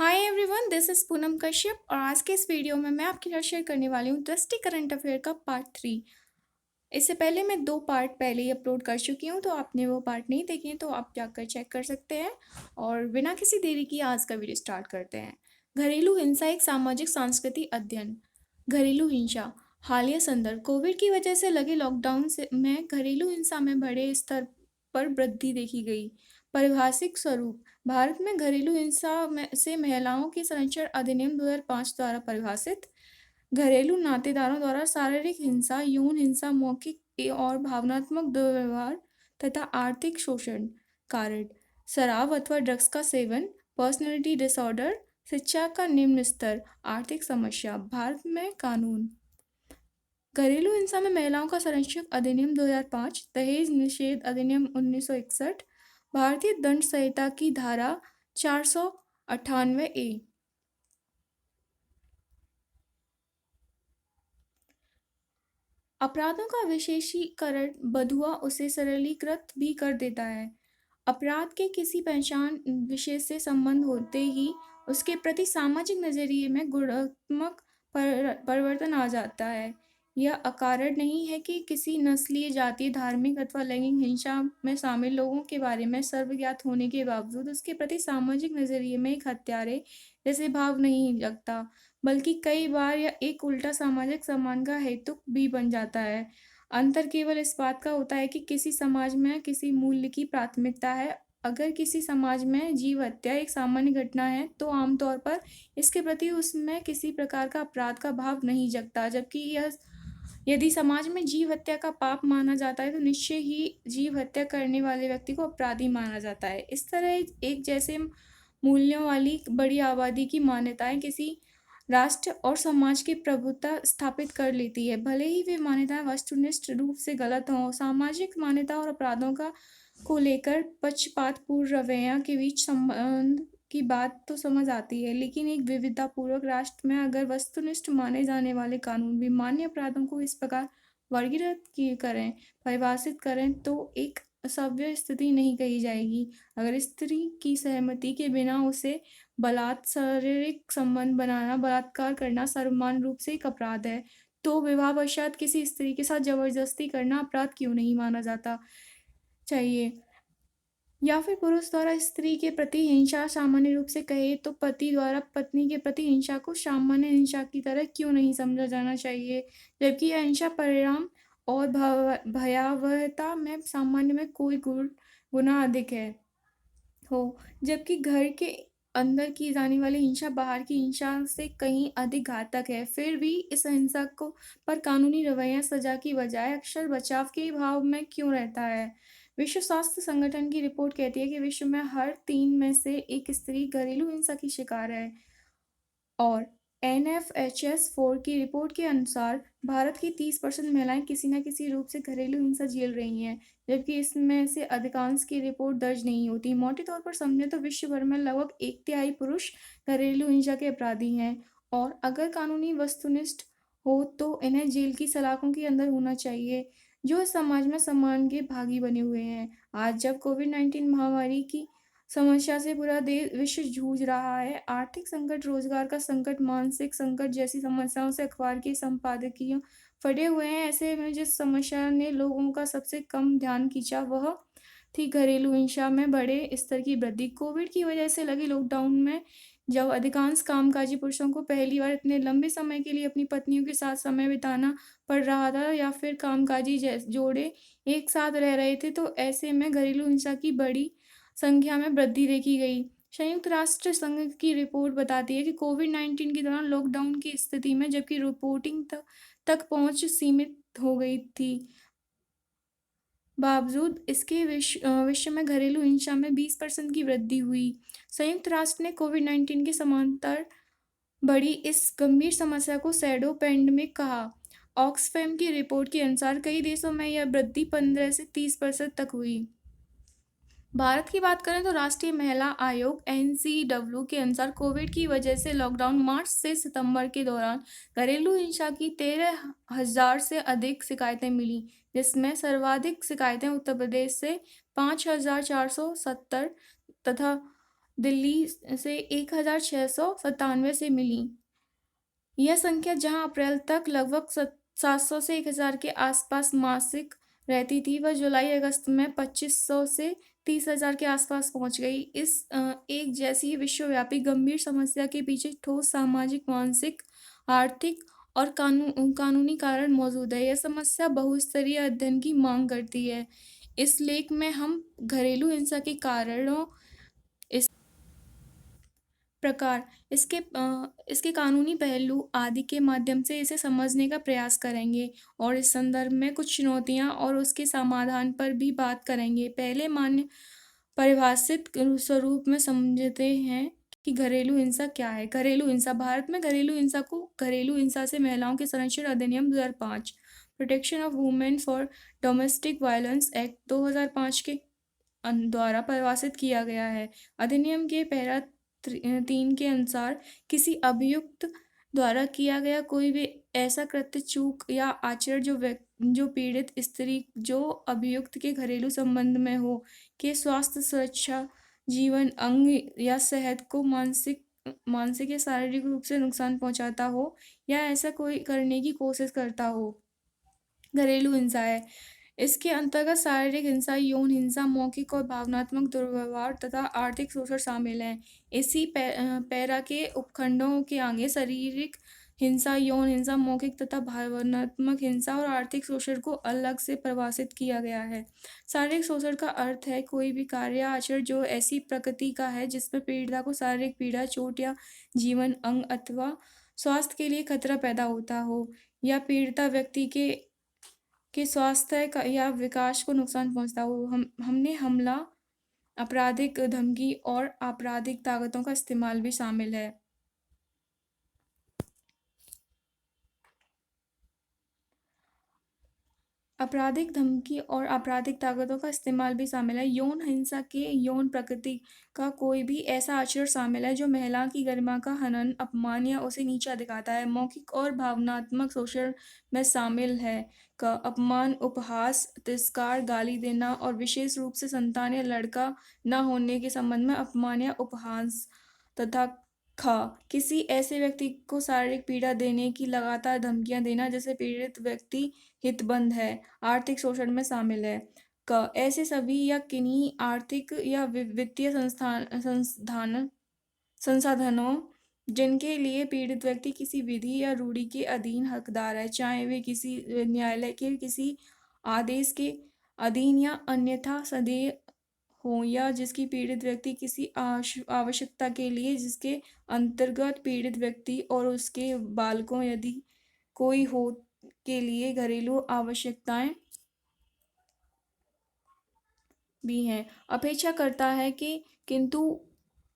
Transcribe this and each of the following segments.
Hi everyone, this is Poonam Kashyap और आज के इस वीडियो में मैं आपके साथ शेयर करने वाली हूँ दृष्टि करंट अफेयर का पार्ट 3। इससे पहले मैं 2 पार्ट पहले ही अपलोड कर चुकी हूँ, तो आपने वो पार्ट नहीं देखे हैं तो आप जाकर चेक कर सकते हैं। और बिना किसी देरी की आज का वीडियो स्टार्ट करते हैं। घरेलू हिंसा एक सामाजिक सांस्कृतिक अध्ययन। घरेलू हिंसा हालिया संदर्भ कोविड की वजह से लगे लॉकडाउन में घरेलू हिंसा में बड़े स्तर पर वृद्धि देखी गई। पारिभाषिक स्वरूप भारत में घरेलू हिंसा से महिलाओं के संरक्षण अधिनियम 2005 द्वारा परिभाषित घरेलू नातेदारों द्वारा शारीरिक हिंसा, यौन हिंसा, मौखिक और भावनात्मक दुर्व्यवहार तथा आर्थिक शोषण कारण शराब अथवा ड्रग्स का सेवन, पर्सनैलिटी डिसऑर्डर, शिक्षा का निम्न स्तर, आर्थिक समस्या। भारत में कानून घरेलू हिंसा में महिलाओं का संरक्षण अधिनियम 2005, दहेज निषेध अधिनियम 1961, भारतीय दंड संहिता की धारा 498 ए। अपराधों का विशेषीकरण बधुआ उसे सरलीकृत भी कर देता है। अपराध के किसी पहचान विशेष से संबंध होते ही उसके प्रति सामाजिक नजरिए में गुणात्मक परिवर्तन आ जाता है। यह अकारण नहीं है कि किसी नस्लीय, जातीय, धार्मिक अथवा लैंगिक हिंसा में शामिल लोगों के बारे में सर्वज्ञात होने के बावजूद उसके प्रति सामाजिक नजरिए में एक हत्यारे जैसे भाव नहीं लगता, बल्कि कई बार यह एक उल्टा सामाजिक सम्मान का हेतु भी बन जाता है। अंतर केवल इस बात का होता है कि किसी समाज में किसी मूल्य की प्राथमिकता है। अगर किसी समाज में जीव हत्या एक सामान्य घटना है तो आमतौर पर इसके प्रति उसमें किसी प्रकार का अपराध का भाव नहीं जगता, जबकि यह यदि समाज में जीव हत्या का पाप माना जाता है तो निश्चय ही जीव हत्या करने वाले व्यक्ति को अपराधी माना जाता है। इस तरह एक जैसे मूल्यों वाली बड़ी आबादी की मान्यताएं किसी राष्ट्र और समाज की प्रभुता स्थापित कर लेती है, भले ही वे मान्यताएं वस्तुनिष्ठ रूप से गलत हों। सामाजिक मान्यता और अपराधों को लेकर पक्षपातपूर्ण रवैया के बीच संबंध की बात तो समझ आती है, लेकिन एक विविधतापूर्वक राष्ट्र में अगर वस्तुनिष्ठ माने जाने वाले कानून भी मान्य अपराधों को इस प्रकार वर्गीकृत करें, परिभाषित करें, तो एक असभ्य स्थिति नहीं कही जाएगी। अगर स्त्री की सहमति के बिना उसे शारीरिक संबंध बनाना, बलात्कार करना सर्वमान्य रूप से एक अपराध है, तो विवाह पश्चात किसी स्त्री के साथ जबरदस्ती करना अपराध क्यों नहीं माना जाता चाहिए? या फिर पुरुष द्वारा स्त्री के प्रति हिंसा सामान्य रूप से कहे तो पति द्वारा पत्नी के प्रति हिंसा को सामान्य हिंसा की तरह क्यों नहीं समझा जाना चाहिए, जबकि यह हिंसा परिणाम और भयावहता में सामान्य में कोई गुना अधिक है हो, जबकि घर के अंदर की जाने वाली हिंसा बाहर की हिंसा से कहीं अधिक घातक है। फिर भी इस हिंसा को पर कानूनी रवैया सजा की बजाय अक्सर बचाव के भाव में क्यों रहता है? विश्व स्वास्थ्य संगठन की रिपोर्ट कहती है कि विश्व में हर 3 में से एक स्त्री घरेलू हिंसा की शिकार है। और NFHS4 की रिपोर्ट के अनुसार भारत की 30% महिलाएं किसी न किसी रूप से घरेलू हिंसा झेल रही हैं, जबकि इसमें से अधिकांश की रिपोर्ट दर्ज नहीं होती। मोटे तौर पर समझें तो विश्व भर में लगभग 1/3 पुरुष घरेलू हिंसा के अपराधी हैं, और अगर कानूनी वस्तुनिष्ठ हो तो इन्हें जेल की सलाखों के अंदर होना चाहिए, जो इस समाज में सम्मान के भागी बने हुए हैं। आज जब कोविड-19 महामारी की समस्या से पूरा देश विश्व जूझ रहा है, आर्थिक संकट, रोजगार का संकट, मानसिक संकट जैसी समस्याओं से अखबार के संपादकीय फटे हुए हैं। ऐसे में जिस समस्या ने लोगों का सबसे कम ध्यान खींचा वह थी घरेलू हिंसा में बड़े स्तर की वृद्धि। कोविड की वजह से लगे लॉकडाउन में जब अधिकांश कामकाजी पुरुषों को पहली बार इतने लंबे समय के लिए अपनी पत्नियों के साथ समय बिताना पड़ रहा था, या फिर कामकाजी जोड़े एक साथ रह रहे थे, तो ऐसे में घरेलू हिंसा की बड़ी संख्या में वृद्धि देखी गई। संयुक्त राष्ट्र संघ की रिपोर्ट बताती है कि कोविड-19 के दौरान लॉकडाउन की स्थिति में जबकि रिपोर्टिंग तक पहुंच सीमित हो गई थी, बावजूद इसके विश्व में घरेलू हिंसा में 20% की वृद्धि हुई। संयुक्त राष्ट्र ने कोविड-19 के समांतर बढ़ी इस गंभीर समस्या को शैडो पेंडेमिक कहा। ऑक्सफैम की रिपोर्ट के अनुसार कई देशों में यह वृद्धि 15 से 30% तक हुई। भारत की बात करें तो राष्ट्रीय महिला आयोग NCW के अनुसार कोविड की वजह से लॉकडाउन मार्च से सितंबर के दौरान घरेलू हिंसा की 13,000 से अधिक शिकायतें मिली, जिसमें सर्वाधिक शिकायतें उत्तर प्रदेश से 5,470 तथा दिल्ली से 1697 से मिली। यह संख्या जहां अप्रैल तक लगभग 700 से 1000 के आसपास मासिक रहती थी, वह जुलाई अगस्त में 2500 से 30,000 के आसपास पहुंच गई। इस एक जैसी विश्वव्यापी गंभीर समस्या के पीछे ठोस सामाजिक, मानसिक, आर्थिक और कानूनी कारण मौजूद है। यह समस्या बहुस्तरीय अध्ययन की मांग करती है। इस लेख में हम घरेलू हिंसा के कारणों, इस प्रकार, इसके कानूनी पहलू आदि के माध्यम से इसे समझने का प्रयास करेंगे और इस संदर्भ में कुछ चुनौतियां और उसके समाधान पर भी बात करेंगे। पहले मान्य परिभाषित स्वरूप में समझते हैं कि घरेलू हिंसा क्या है। घरेलू हिंसा। भारत में घरेलू हिंसा को घरेलू हिंसा से महिलाओं के संरक्षण अधिनियम 2005, protection of women for domestic violence act 2005 के द्वारा परिभाषित किया गया है। अधिनियम के पैरा 3 के अनुसार किसी अभियुक्त द्वारा किया गया कोई भी ऐसा कृत्य, चूक या आचरण जो पीड़ित स्त्री जो अभियुक्त के घरेलू संबंध में हो के स्वास्थ्य, सुरक्षा, जीवन, अंग या सेहत को मानसिक या शारीरिक रूप से नुकसान पहुंचाता हो या ऐसा कोई करने की कोशिश करता हो, घरेलू हिंसा है। इसके अंतर्गत शारीरिक हिंसा, यौन हिंसा, मौखिक और भावनात्मक दुर्व्यवहार तथा आर्थिक शोषण शामिल हैं। इसी पैरा के उपखंडों के आगे शारीरिक हिंसा, यौन हिंसा, मौखिक तथा भावनात्मक हिंसा और आर्थिक शोषण को अलग से परिभाषित किया गया है। शारीरिक शोषण का अर्थ है कोई भी कार्य या आचरण जो ऐसी प्रकृति का है जिसमें पीड़िता को शारीरिक पीड़ा, चोट या जीवन, अंग अथवा स्वास्थ्य के लिए खतरा पैदा होता हो या पीड़िता व्यक्ति के स्वास्थ्य या विकास को नुकसान पहुंचता हो। हमने हमला, आपराधिक धमकी और आपराधिक ताकतों का इस्तेमाल भी शामिल है। आपराधिक धमकी और आपराधिक ताकतों का इस्तेमाल भी शामिल है। यौन हिंसा के यौन प्रकृति का कोई भी ऐसा आचरण शामिल है जो महिला की गरिमा का हनन, अपमान या उसे नीचा दिखाता है। मौखिक और भावनात्मक शोषण में शामिल है का अपमान, उपहास, तिरस्कार, गाली देना और विशेष रूप से संतान या लड़का न होने के संबंध में अपमान या उपहास तथा किसी ऐसे व्यक्ति को शारीरिक पीड़ा देने की लगातार धमकियां देना जिसे पीड़ित व्यक्ति हितबंध है, आर्थिक शोषण में शामिल है। ऐसे सभी या किन्हीं आर्थिक या वित्तीय संसाधनों जिनके लिए पीड़ित व्यक्ति किसी विधि या रूढ़ि के अधीन हकदार है, चाहे वे किसी न्यायालय के किसी आदेश के अधीन या अन्यथा सदेह हो, या जिसकी पीड़ित व्यक्ति किसी आवश्यकता के लिए जिसके अंतर्गत पीड़ित व्यक्ति और उसके बालकों यदि कोई हो के लिए घरेलू आवश्यकताएं भी हैं, अपेक्षा करता है कि किंतु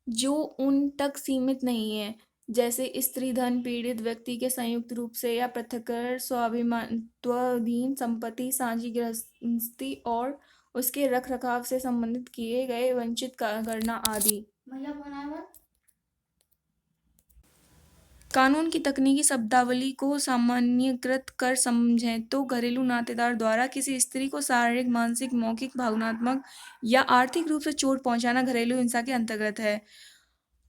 जो उन तक सीमित नहीं है, जैसे स्त्री धन, पीड़ित व्यक्ति के संयुक्त रूप से या पृथक्कर स्वामित्वाधीन संपत्ति, साझी गृहस्थी और उसके रख रखाव से संबंधित किए गए वंचित करना आदि। कानून की तकनीकी शब्दावली को सामान्यीकृत कर समझें तो घरेलू नातेदार द्वारा किसी स्त्री को शारीरिक, मानसिक, मौखिक, भावनात्मक या आर्थिक रूप से चोट पहुंचाना घरेलू हिंसा के अंतर्गत है।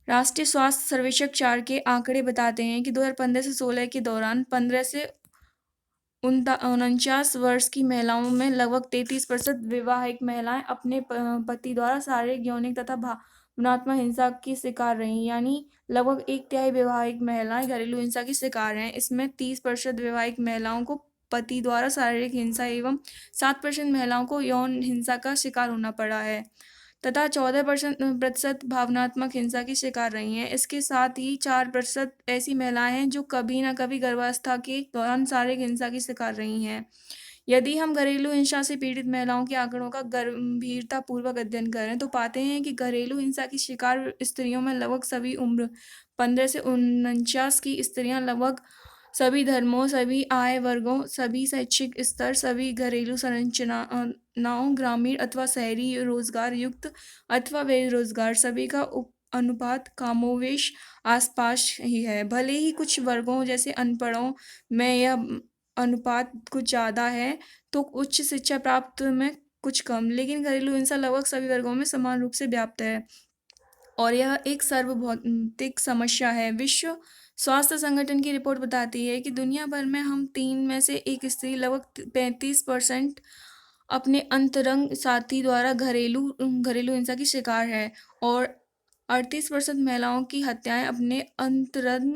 राष्ट्रीय स्वास्थ्य सर्वेक्षण 4 के आंकड़े बताते हैं कि 2015 से 16 के दौरान 15 से 49 वर्ष की महिलाओं में लगभग 33% विवाहित महिलाएं अपने पति द्वारा शारीरिक, यौनिक तथा भावनात्मक हिंसा की शिकार रही, यानी लगभग 1/3 विवाहित महिलाएं घरेलू हिंसा की शिकार हैं। इसमें 30% विवाहित महिलाओं को पति द्वारा शारीरिक हिंसा एवं 7% महिलाओं को यौन हिंसा का शिकार होना पड़ा है तथा 14% भावनात्मक हिंसा की शिकार रही हैं। इसके साथ ही 4% ऐसी महिलाएं हैं जो कभी न कभी गर्भावस्था के दौरान शारीरिक हिंसा की शिकार रही हैं। यदि हम घरेलू हिंसा से पीड़ित महिलाओं के आंकड़ों का गंभीरतापूर्वक अध्ययन करें तो पाते हैं कि घरेलू हिंसा की शिकार स्त्रियों में लगभग सभी उम्र 15 से 49 की स्त्रियां, लगभग सभी धर्मों, सभी आय वर्गों, सभी शैक्षिक स्तर, सभी घरेलू संरचनाओं, ग्रामीण अथवा शहरी, रोजगार युक्त अथवा बेरोजगार, सभी का अनुपात कमोवेश आसपास ही है। भले ही कुछ वर्गों जैसे अनपढ़ों में यह अनुपात कुछ ज़्यादा है तो उच्च शिक्षा प्राप्त में कुछ कम, लेकिन घरेलू हिंसा लगभग सभी वर्गों में समान रूप से व्याप्त है। और यह एक सार्वभौमिक समस्या है। विश्व स्वास्थ्य संगठन की रिपोर्ट बताती है कि दुनिया भर में हम 3 में से 1 स्त्री लगभग 35% अपने अंतरंग साथी द्वारा घरेलू हिंसा की शिकार है और 38% महिलाओं की हत्याएं अपने अंतरंग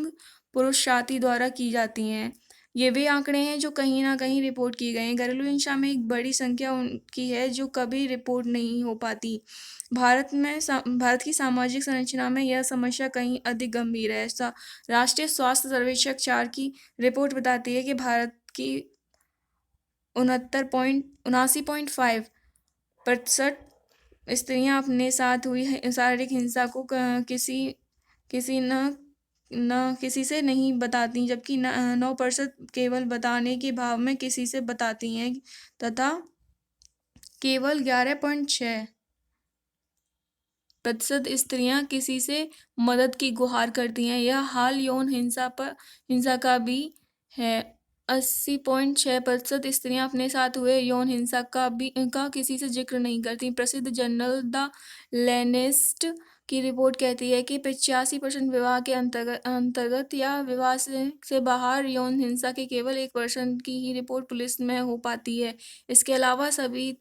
पुरुष साथी द्वारा की जाती हैं। ये वे आंकड़े हैं जो कहीं न कहीं रिपोर्ट किए गए हैं। घरेलू हिंसा में एक बड़ी संख्या उनकी है जो कभी रिपोर्ट नहीं हो पाती। भारत की सामाजिक संरचना में यह समस्या कहीं अधिक गंभीर है। राष्ट्रीय स्वास्थ्य सर्वेक्षण 4 की रिपोर्ट बताती है कि भारत की 79.5% स्त्रियां अपने साथ हुई शारीरिक हिंसा को किसी किसी न किसी से नहीं बताती, जबकि 9% केवल बताने के भाव में किसी से बताती हैं तथा केवल 11.6% स्त्रियां किसी से मदद की गुहार करती हैं। यह हाल यौन हिंसा का भी है। 80.6% स्त्रियां अपने साथ हुए यौन हिंसा का किसी से जिक्र नहीं करती। प्रसिद्ध जर्नल द लैंसेट की रिपोर्ट कहती है कि 85% विवाह के अंतर्गत या विवाह से बाहर यौन हिंसा के केवल 1% की ही रिपोर्ट पुलिस में हो पाती है। इसके अलावा सभी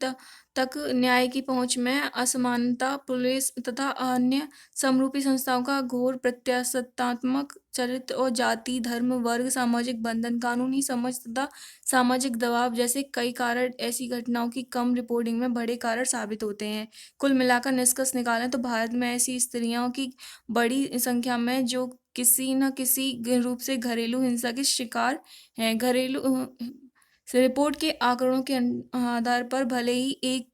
तक न्याय की पहुंच में असमानता, पुलिस तथा अन्य समरूपी संस्थाओं का घोर प्रत्याशत्वात्मक चरित्र और जाति, धर्म, वर्ग, सामाजिक बंधन, कानूनी समझ तथा सामाजिक दबाव जैसे कई कारण ऐसी घटनाओं की कम रिपोर्टिंग में बड़े कारण साबित होते हैं। कुल मिलाकर निष्कर्ष निकालें तो भारत में ऐसी स्त्रियों की बड़ी संख्या में जो किसी न किसी रूप से घरेलू हिंसा के शिकार हैं। रिपोर्ट के आंकड़ों के आधार पर भले ही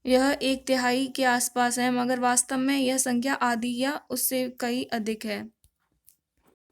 यह 1/3 के आसपास है, मगर वास्तव में यह संख्या आधी या उससे कहीं अधिक है।